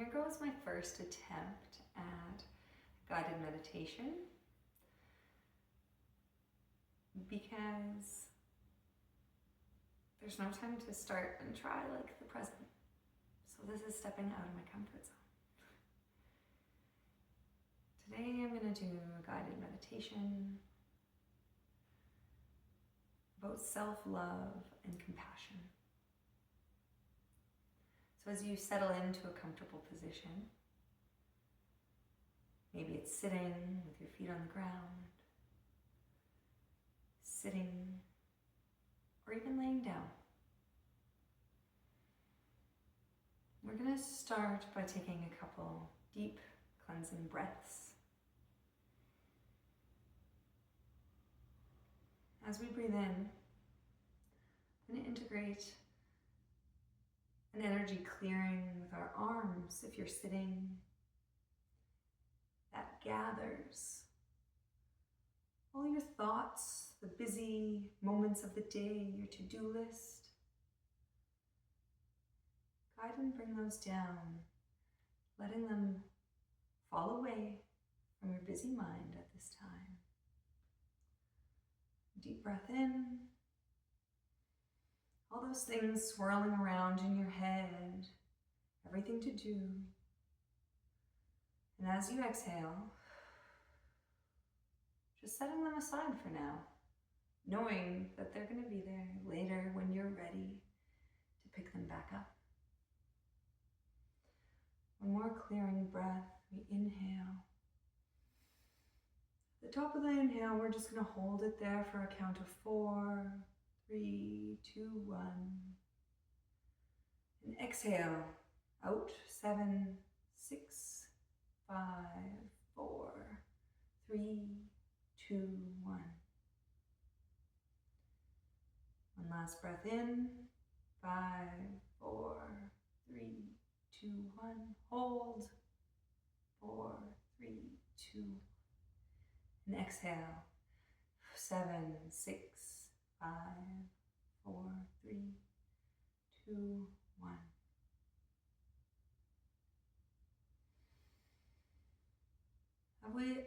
here goes my first attempt at guided meditation, because there's no time to start and try like the present. So this is stepping out of my comfort zone. Today I'm going to do a guided meditation about self-love and compassion. So as you settle into a comfortable position, maybe it's sitting with your feet on the ground, sitting, or even laying down. We're going to start by taking a couple deep cleansing breaths. As we breathe in, I'm going to integrate an energy clearing with our arms, if you're sitting, that gathers all your thoughts, the busy moments of the day, your to-do list. Guide and bring those down, letting them fall away from your busy mind at this time. Deep breath in. All those things swirling around in your head, everything to do. And as you exhale, just setting them aside for now, knowing that they're going to be there later when you're ready to pick them back up. One more clearing breath. We inhale. At the top of the inhale, we're just going to hold it there for a count of 4, 3, 2, 1. And exhale out. 7, 6, 5, 4, 3, 2, 1. One last breath in. 5, 4, 3, 2, 1. Hold. 4, 3, 2, 1. And exhale. 7, 6, 5, 4, 3, 2, 1.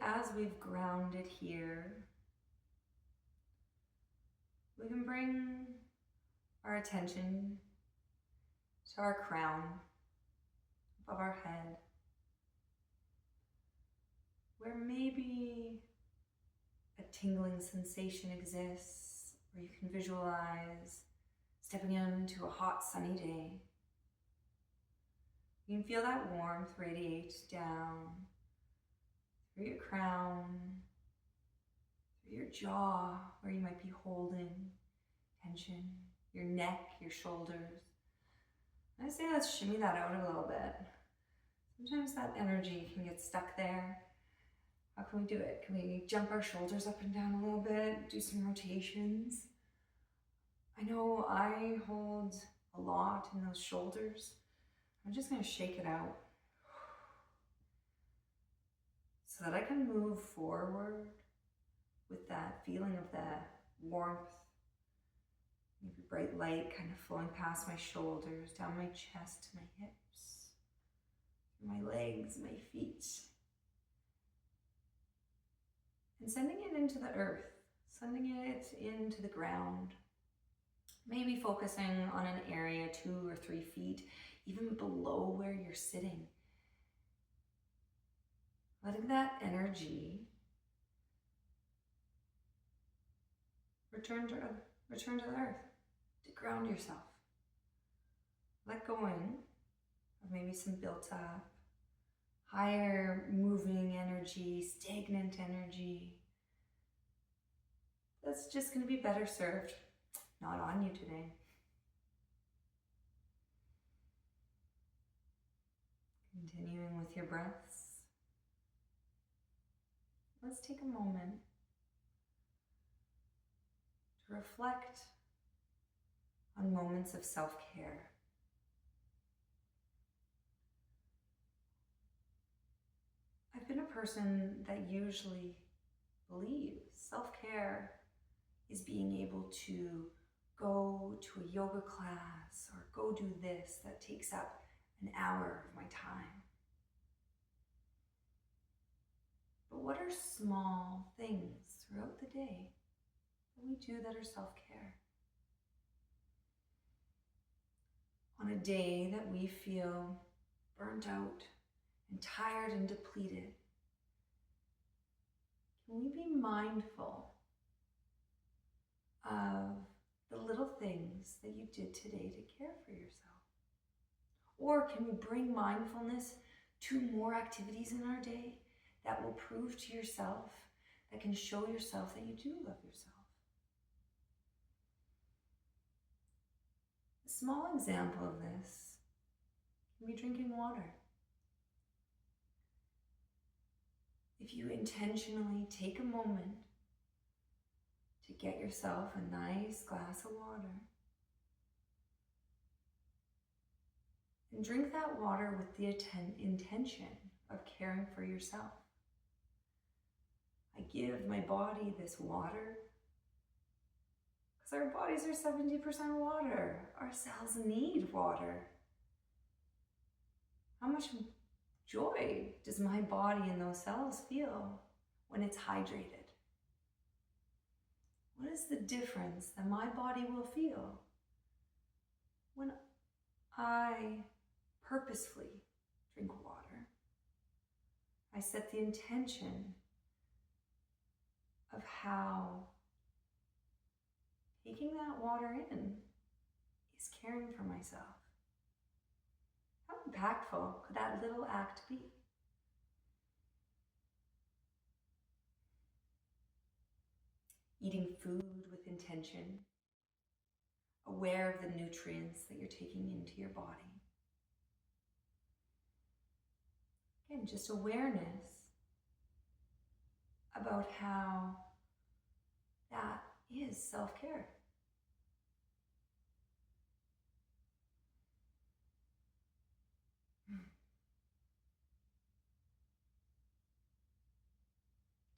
As we've grounded here, we can bring our attention to our crown above our head, where maybe a tingling sensation exists, or you can visualize stepping into a hot sunny day. You can feel that warmth radiate down through your crown, through your jaw, where you might be holding tension, your neck, your shoulders. I say let's shimmy that out a little bit. Sometimes that energy can get stuck there. How can we do it? Can we jump our shoulders up and down a little bit, do some rotations? I know I hold a lot in those shoulders. I'm just going to shake it out so that I can move forward with that feeling of that warmth, maybe bright light kind of flowing past my shoulders, down my chest, my hips, my legs, my feet. And sending it into the earth, sending it into the ground. Maybe focusing on an area 2 or 3 feet, even below where you're sitting. Letting that energy return to the earth, to ground yourself. Let go of maybe some built up, higher moving energy, stagnant energy. That's just going to be better served, not on you today. Continuing with your breaths. Let's take a moment to reflect on moments of self-care. I've been a person that usually believes self-care is being able to go to a yoga class or go do this that takes up an hour of my time. what are small things throughout the day that we do that are self-care? On a day that we feel burnt out and tired and depleted, can we be mindful of the little things that you did today to care for yourself? Or can we bring mindfulness to more activities in our day that will prove to yourself, that can show yourself that you do love yourself? A small example of this can be drinking water. If you intentionally take a moment to get yourself a nice glass of water and drink that water with the intention of caring for yourself. I give my body this water because our bodies are 70% water. Our cells need water. How much joy does my body and those cells feel when it's hydrated? What is the difference that my body will feel when I purposefully drink water? I set the intention of how taking that water in is caring for myself. How impactful could that little act be? Eating food with intention, aware of the nutrients that you're taking into your body. Again, just awareness about how that is self-care.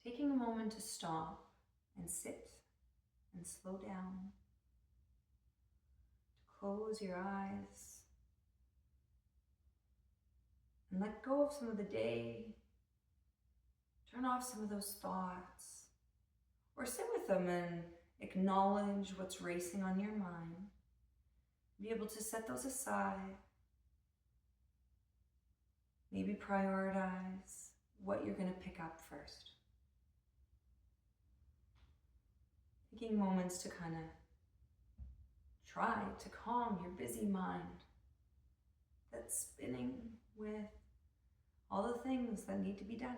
Taking a moment to stop and sit and slow down, to close your eyes and let go of some of the day, turn off some of those thoughts, or sit with them and acknowledge what's racing on your mind. Be able to set those aside. Maybe prioritize what you're going to pick up first. Taking moments to kind of try to calm your busy mind that's spinning with all the things that need to be done.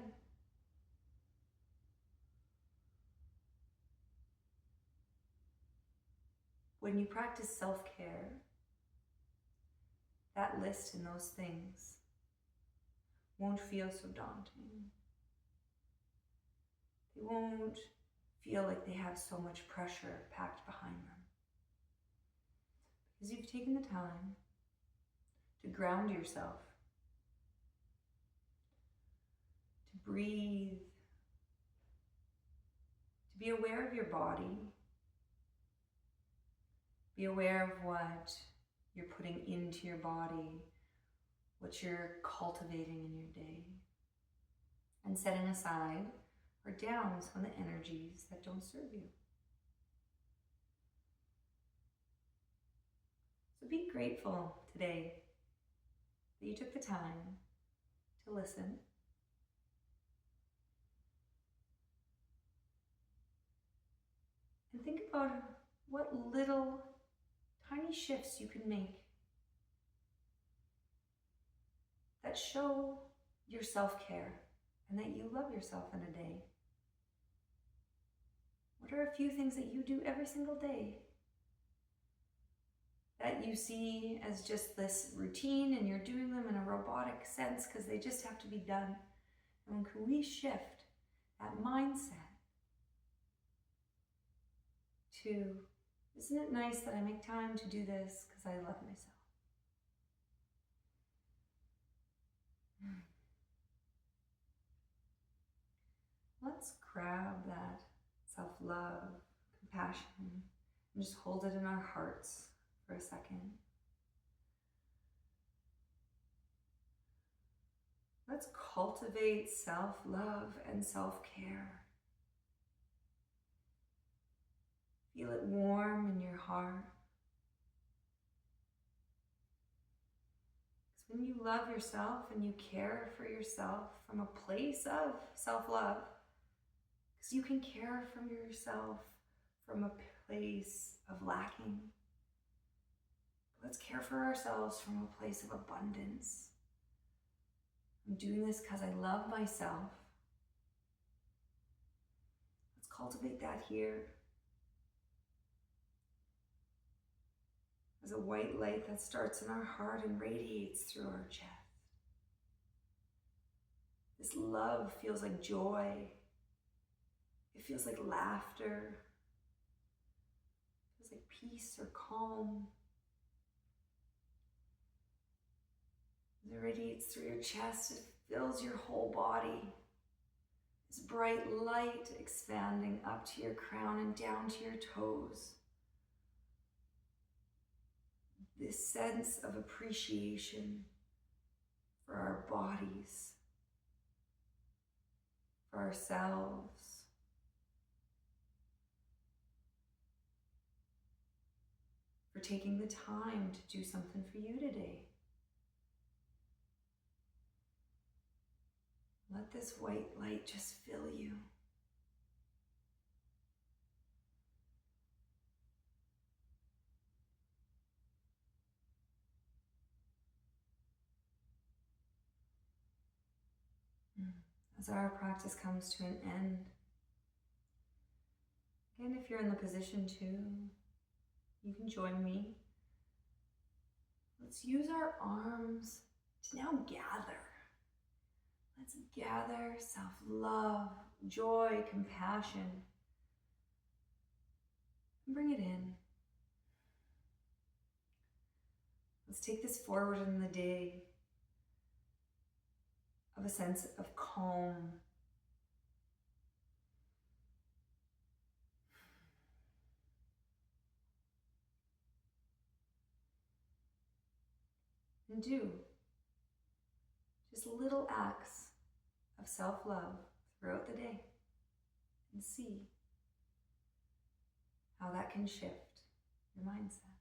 When you practice self-care, that list and those things won't feel so daunting. They won't feel like they have so much pressure packed behind them. Because you've taken the time to ground yourself, to breathe, to be aware of your body, be aware of what you're putting into your body, what you're cultivating in your day, and setting aside or down some of the energies that don't serve you. So be grateful today that you took the time to listen. And think about what little tiny shifts you can make that show your self-care and that you love yourself in a day. What are a few things that you do every single day that you see as just this routine and you're doing them in a robotic sense because they just have to be done? And when can we shift that mindset to, isn't it nice that I make time to do this because I love myself? Let's grab that self-love, compassion, and just hold it in our hearts for a second. Let's cultivate self-love and self-care. Feel it warm in your heart. Because when you love yourself and you care for yourself from a place of self-love, because you can care for yourself from a place of lacking. Let's care for ourselves from a place of abundance. I'm doing this because I love myself. Let's cultivate that here. As a white light that starts in our heart and radiates through our chest. This love feels like joy. It feels like laughter. It feels like peace or calm. As it radiates through your chest, it fills your whole body. This bright light expanding up to your crown and down to your toes. This sense of appreciation for our bodies, for ourselves. For taking the time to do something for you today. Let this white light just fill you. As our practice comes to an end, again, if you're in the position to, you can join me. Let's use our arms to now gather. Let's gather self-love, joy, compassion, and bring it in. Let's take this forward in the day of a sense of calm. And do just little acts of self-love throughout the day and see how that can shift your mindset.